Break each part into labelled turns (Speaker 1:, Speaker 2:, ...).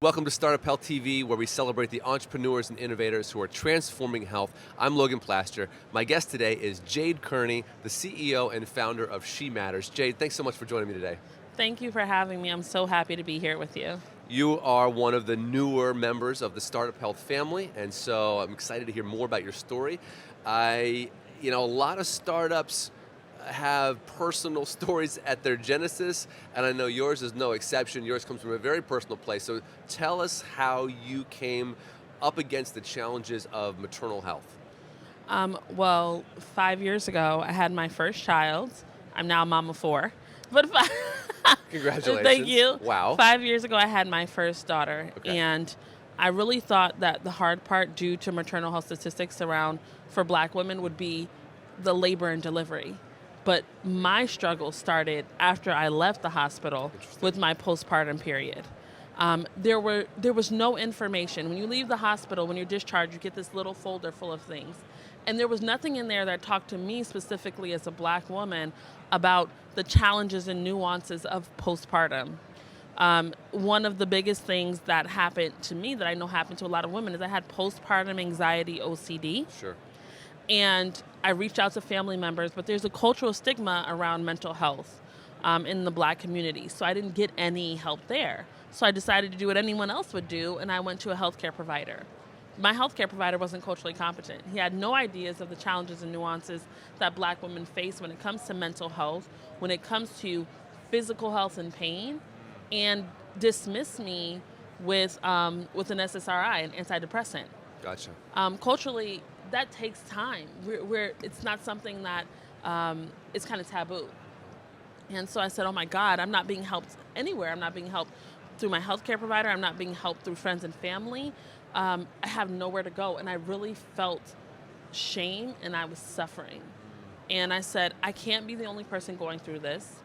Speaker 1: Welcome to Startup Health TV, where we celebrate the entrepreneurs and innovators who are transforming health. I'm Logan Plaster. My guest today is Jade Kearney, the CEO and founder of She Matters. Jade, thanks so much for joining me today.
Speaker 2: Thank you for having me. I'm so happy to be here with you.
Speaker 1: You are one of the newer members of the Startup Health family, and so I'm excited to hear more about your story. A lot of startups have personal stories at their genesis, and I know yours is no exception. Yours comes from a very personal place. So tell us how you came up against the challenges of maternal health.
Speaker 2: Well, 5 years ago, I had my first child. I'm now a mom of four. But
Speaker 1: Congratulations.
Speaker 2: Thank you.
Speaker 1: Wow.
Speaker 2: 5 years ago, I had my first daughter.
Speaker 1: Okay.
Speaker 2: And I really thought that the hard part due to maternal health statistics for Black women would be the labor and delivery. But my struggle started after I left the hospital with my postpartum period. There was no information. When you leave the hospital, when you're discharged, you get this little folder full of things. And there was nothing in there that talked to me specifically as a Black woman about the challenges and nuances of postpartum. One of the biggest things that happened to me that I know happened to a lot of women is I had postpartum anxiety, OCD.
Speaker 1: Sure.
Speaker 2: And I reached out to family members, but there's a cultural stigma around mental health in the Black community. So I didn't get any help there. So I decided to do what anyone else would do, and I went to a healthcare provider. My healthcare provider wasn't culturally competent. He had no ideas of the challenges and nuances that Black women face when it comes to mental health, when it comes to physical health and pain, and dismissed me with an SSRI, an antidepressant.
Speaker 1: Gotcha.
Speaker 2: Culturally, that takes time. It's not something that is kind of taboo. And so I said, oh my God, I'm not being helped anywhere. I'm not being helped through my healthcare provider. I'm not being helped through friends and family. I have nowhere to go. And I really felt shame and I was suffering. And I said, I can't be the only person going through this.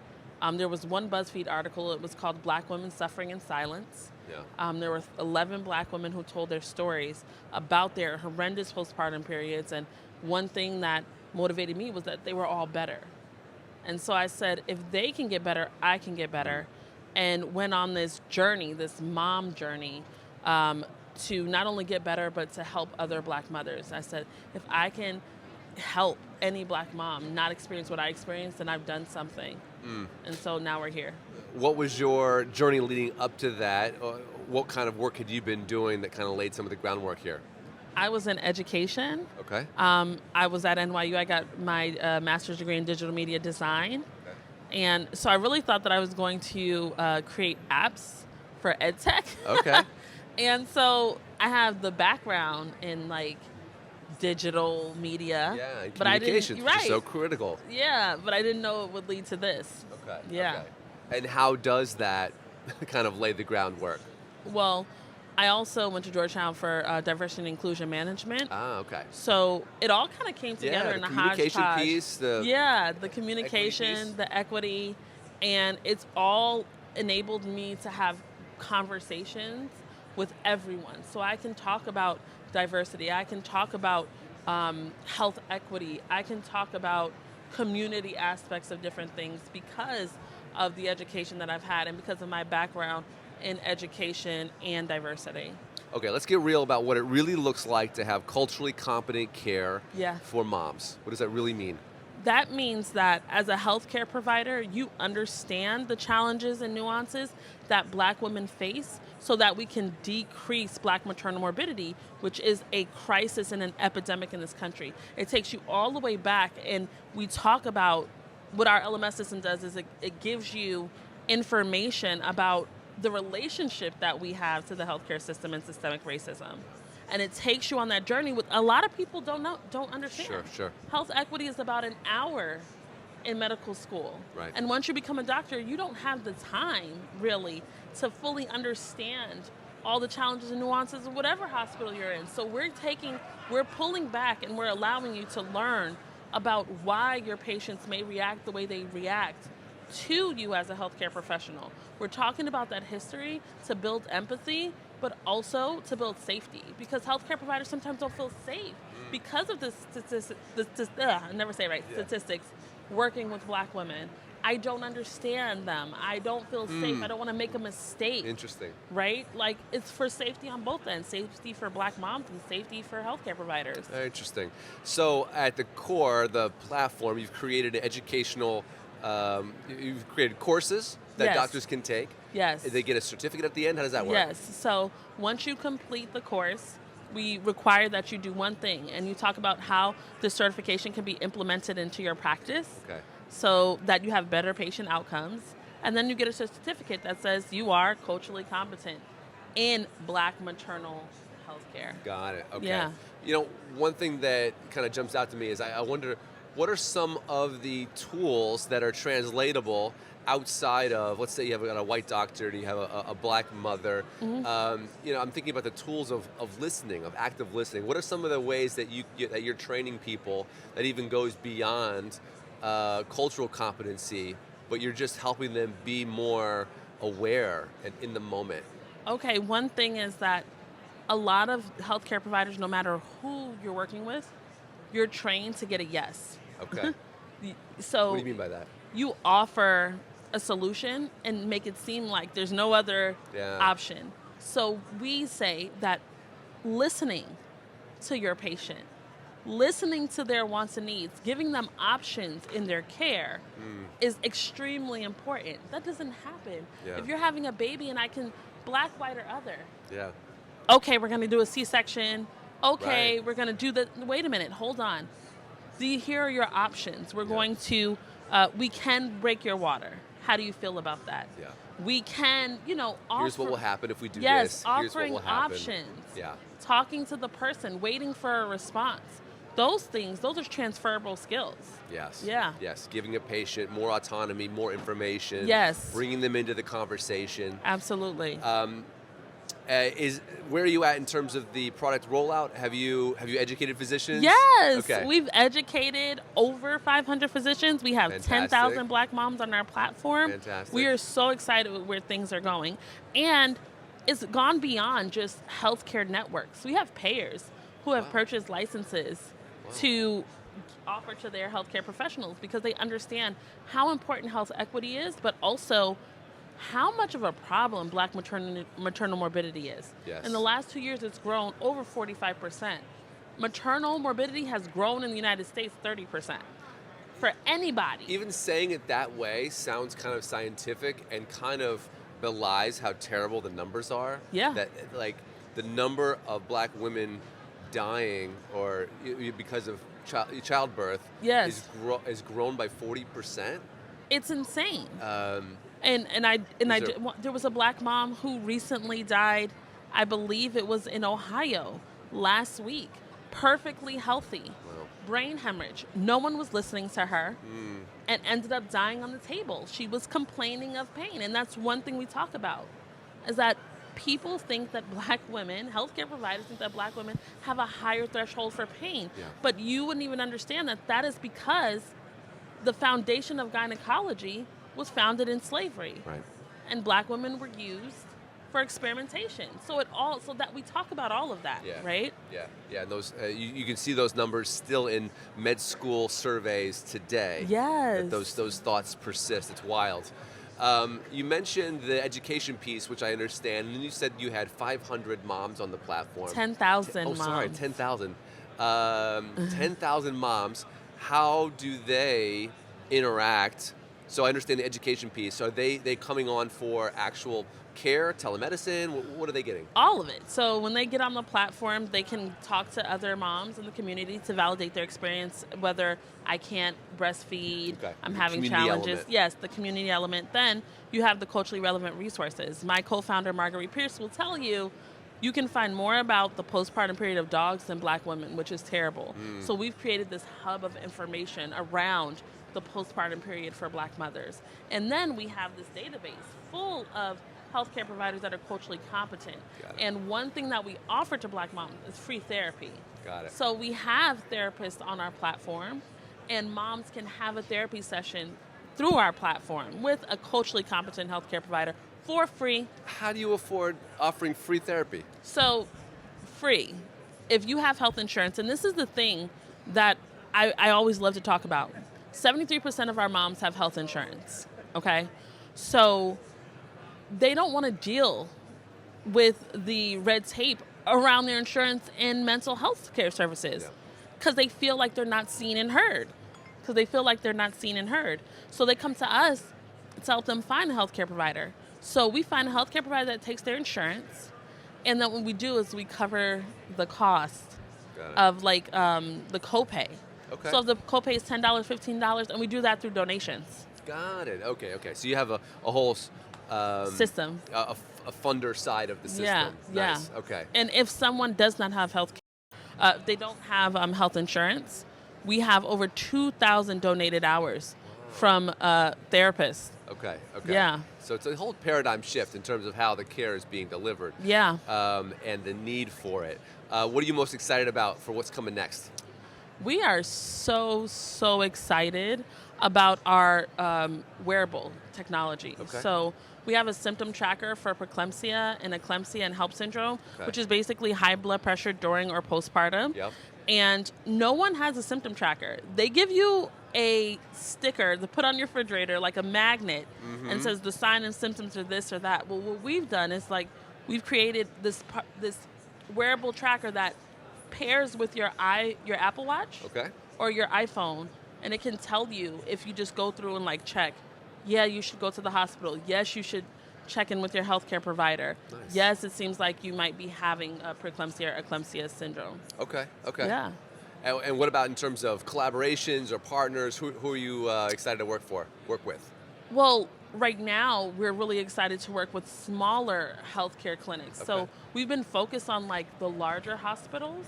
Speaker 2: There was one BuzzFeed article. It was called Black Women Suffering in Silence.
Speaker 1: Yeah.
Speaker 2: There were 11 Black women who told their stories about their horrendous postpartum periods. And one thing that motivated me was that they were all better. And so I said, if they can get better, I can get better. And went on this journey, this mom journey, to not only get better, but to help other Black mothers. I said, if I can help any Black mom not experience what I experienced, then I've done something. And so now we're here.
Speaker 1: What was your journey leading up to that? What kind of work had you been doing that kind of laid some of the groundwork here?
Speaker 2: I was in education.
Speaker 1: Okay.
Speaker 2: I was at NYU. I got my master's degree in digital media design. Okay. And so I really thought that I was going to create apps for ed tech.
Speaker 1: Okay.
Speaker 2: And so I have the background in digital media.
Speaker 1: Yeah, and
Speaker 2: but I
Speaker 1: communications,
Speaker 2: didn't,
Speaker 1: which
Speaker 2: right.
Speaker 1: is so critical.
Speaker 2: Yeah, but I didn't know it would lead to this.
Speaker 1: Okay.
Speaker 2: Yeah.
Speaker 1: Okay. And how does that kind of lay the groundwork?
Speaker 2: Well, I also went to Georgetown for diversity and inclusion management.
Speaker 1: Ah, okay.
Speaker 2: So it all kind of came together in a
Speaker 1: communication
Speaker 2: hodgepodge.
Speaker 1: piece,
Speaker 2: the communication,
Speaker 1: equity piece.
Speaker 2: the equity, and it's all enabled me to have conversations with everyone. So I can talk about diversity. I can talk about health equity. I can talk about community aspects of different things because of the education that I've had and because of my background in education and diversity.
Speaker 1: Okay, let's get real about what it really looks like to have culturally competent care for moms. What does that really mean?
Speaker 2: That means that as a healthcare provider, you understand the challenges and nuances that Black women face so that we can decrease Black maternal morbidity, which is a crisis and an epidemic in this country. It takes you all the way back, and we talk about what our LMS system does is it gives you information about the relationship that we have to the healthcare system and systemic racism. And it takes you on that journey with a lot of people don't understand.
Speaker 1: Sure.
Speaker 2: Health equity is about an hour in medical school.
Speaker 1: Right.
Speaker 2: And once you become a doctor, you don't have the time really to fully understand all the challenges and nuances of whatever hospital you're in. So we're pulling back and we're allowing you to learn about why your patients may react the way they react to you as a healthcare professional. We're talking about that history to build empathy, but also to build safety, because healthcare providers sometimes don't feel safe because of the statistics working with Black women. I don't understand them. I don't feel safe. I don't want to make a mistake.
Speaker 1: Interesting.
Speaker 2: Right? Like, it's for safety on both ends. Safety for Black moms and safety for healthcare providers.
Speaker 1: Very interesting. So at the core, the platform, you've created an educational, you've created courses that
Speaker 2: Yes.
Speaker 1: doctors can take.
Speaker 2: Yes.
Speaker 1: They get a certificate at the end. How does that work?
Speaker 2: Yes. So once you complete the course, we require that you do one thing, and you talk about how the certification can be implemented into your practice.
Speaker 1: Okay.
Speaker 2: So that you have better patient outcomes. And then you get a certificate that says you are culturally competent in Black maternal healthcare.
Speaker 1: Got it. Okay.
Speaker 2: Yeah.
Speaker 1: You know, one thing that kind of jumps out to me is I wonder, what are some of the tools that are translatable outside of, let's say you have got a white doctor and you have a Black mother. You know, I'm thinking about the tools of listening, of active listening. What are some of the ways that that you're training people that even goes beyond cultural competency, but you're just helping them be more aware and in the moment?
Speaker 2: Okay, one thing is that a lot of healthcare providers, no matter who you're working with, you're trained to get a yes.
Speaker 1: Okay.
Speaker 2: So
Speaker 1: What do you mean by that?
Speaker 2: you offer a solution and make it seem like there's no other option. So we say that listening to your patient, listening to their wants and needs, giving them options in their care is extremely important. That doesn't happen.
Speaker 1: Yeah.
Speaker 2: If you're having a baby and I can, Black, white, or other,
Speaker 1: Yeah.
Speaker 2: okay, we're going to do a C-section. Okay,
Speaker 1: Right.
Speaker 2: we're going to do the, wait a minute, hold on. Here are your options. We're going to, we can break your water. How do you feel about that?
Speaker 1: Yeah.
Speaker 2: We can, offer.
Speaker 1: Here's what will happen if we do
Speaker 2: yes,
Speaker 1: this. Here's what
Speaker 2: offering
Speaker 1: will happen.
Speaker 2: options.
Speaker 1: Yeah.
Speaker 2: Talking to the person, waiting for a response. Those things, those are transferable skills.
Speaker 1: Yes.
Speaker 2: Yeah.
Speaker 1: Yes. Giving a patient more autonomy, more information.
Speaker 2: Yes.
Speaker 1: Bringing them into the conversation.
Speaker 2: Absolutely.
Speaker 1: Where are you at in terms of the product rollout? Have you educated physicians?
Speaker 2: Yes,
Speaker 1: Okay.
Speaker 2: we've educated over 500 physicians. We have
Speaker 1: Fantastic.
Speaker 2: 10,000 Black moms on our platform.
Speaker 1: Fantastic.
Speaker 2: We are so excited with where things are going. And it's gone beyond just healthcare networks. We have payers who have purchased licenses to offer to their healthcare professionals because they understand how important health equity is, but also how much of a problem Black maternal morbidity is.
Speaker 1: Yes.
Speaker 2: In the last 2 years, it's grown over 45%. Maternal morbidity has grown in the United States 30%. For anybody.
Speaker 1: Even saying it that way sounds kind of scientific and kind of belies how terrible the numbers are.
Speaker 2: Yeah.
Speaker 1: That, like, the number of Black women dying or because of childbirth
Speaker 2: Yes.
Speaker 1: is grown by 40%.
Speaker 2: It's insane.
Speaker 1: Is
Speaker 2: There was a Black mom who recently died, I believe it was in Ohio last week, perfectly healthy,
Speaker 1: Wow.
Speaker 2: brain hemorrhage. No one was listening to her and ended up dying on the table. She was complaining of pain, and that's one thing we talk about, is that people think that Black women, healthcare providers think that Black women have a higher threshold for pain,
Speaker 1: Yeah.
Speaker 2: but you wouldn't even understand that that is because the foundation of gynecology was founded in slavery.
Speaker 1: Right.
Speaker 2: And Black women were used for experimentation. So that we talk about all of that,
Speaker 1: Yeah.
Speaker 2: right?
Speaker 1: Yeah, yeah. And those you can see those numbers still in med school surveys today.
Speaker 2: Yes.
Speaker 1: That those thoughts persist. It's wild. You mentioned the education piece, which I understand, and then you said you had 500 moms on the platform.
Speaker 2: 10,000
Speaker 1: Oh,
Speaker 2: moms.
Speaker 1: sorry, 10,000. 10,000 moms. How do they interact? So I understand the education piece. So are they coming on for actual care, telemedicine? What are they getting?
Speaker 2: All of it. So when they get on the platform, they can talk to other moms in the community to validate their experience, whether I can't breastfeed,
Speaker 1: Okay.
Speaker 2: I'm
Speaker 1: The
Speaker 2: having
Speaker 1: community
Speaker 2: challenges.
Speaker 1: element.
Speaker 2: Yes, the community element. Then you have the culturally relevant resources. My co-founder, Marguerite Pierce, will tell you, you can find more about the postpartum period of dogs than Black women, which is terrible. So we've created this hub of information around the postpartum period for Black mothers. And then we have this database full of healthcare providers that are culturally competent.
Speaker 1: Got it.
Speaker 2: And one thing that we offer to Black moms is free therapy.
Speaker 1: Got it.
Speaker 2: So we have therapists on our platform, and moms can have a therapy session through our platform with a culturally competent healthcare provider for free.
Speaker 1: How do you afford offering free therapy?
Speaker 2: So, free. If you have health insurance, and this is the thing that I always love to talk about. 73% of our moms have health insurance, okay? So they don't want to deal with the red tape around their insurance and mental health care services
Speaker 1: Yeah.
Speaker 2: because they feel like they're not seen and heard. So they come to us to help them find a healthcare provider. So we find a healthcare provider that takes their insurance, and then what we do is we cover the cost of like the copay.
Speaker 1: Okay.
Speaker 2: So if the copay is $10, $15, and we do that through donations.
Speaker 1: Got it. Okay. So you have a whole
Speaker 2: System.
Speaker 1: a funder side of the system.
Speaker 2: Yeah,
Speaker 1: Nice.
Speaker 2: yeah.
Speaker 1: Okay.
Speaker 2: And if someone does not have health care, they don't have health insurance, we have over 2,000 donated hours from therapists.
Speaker 1: Okay.
Speaker 2: Yeah.
Speaker 1: So it's a whole paradigm shift in terms of how the care is being delivered.
Speaker 2: Yeah.
Speaker 1: And the need for it. What are you most excited about for what's coming next?
Speaker 2: We are so excited about our wearable technology.
Speaker 1: Okay.
Speaker 2: So we have a symptom tracker for preeclampsia and eclampsia and HELLP syndrome,
Speaker 1: Okay.
Speaker 2: which is basically high blood pressure during or postpartum.
Speaker 1: Yep.
Speaker 2: And no one has a symptom tracker. They give you a sticker to put on your refrigerator, like a magnet, and says the sign and symptoms are this or that. Well, what we've done is like we've created this wearable tracker that pairs with your Apple Watch
Speaker 1: Okay.
Speaker 2: or your iPhone, and it can tell you if you just go through and like check. Yeah, you should go to the hospital. Yes, you should check in with your healthcare provider.
Speaker 1: Nice.
Speaker 2: Yes, it seems like you might be having a preeclampsia or eclampsia syndrome.
Speaker 1: Okay.
Speaker 2: Yeah.
Speaker 1: And what about in terms of collaborations or partners? Who are you excited to work with?
Speaker 2: Well, right now we're really excited to work with smaller healthcare clinics.
Speaker 1: Okay.
Speaker 2: So we've been focused on like the larger hospitals,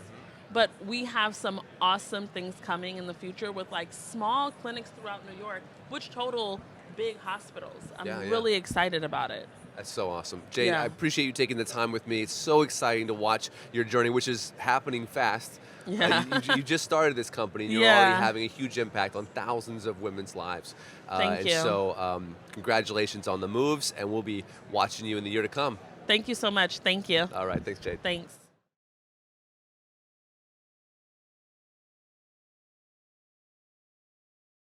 Speaker 2: but we have some awesome things coming in the future with like small clinics throughout New York, which total big hospitals. I'm really excited about it.
Speaker 1: That's so awesome. Jade,
Speaker 2: Yeah.
Speaker 1: I appreciate you taking the time with me. It's so exciting to watch your journey, which is happening fast.
Speaker 2: Yeah.
Speaker 1: You just started this company, and you're
Speaker 2: Yeah.
Speaker 1: already having a huge impact on thousands of women's lives.
Speaker 2: Thank you.
Speaker 1: So congratulations on the moves, and we'll be watching you in the year to come.
Speaker 2: Thank you so much. Thank you.
Speaker 1: All right. Thanks, Jade.
Speaker 2: Thanks.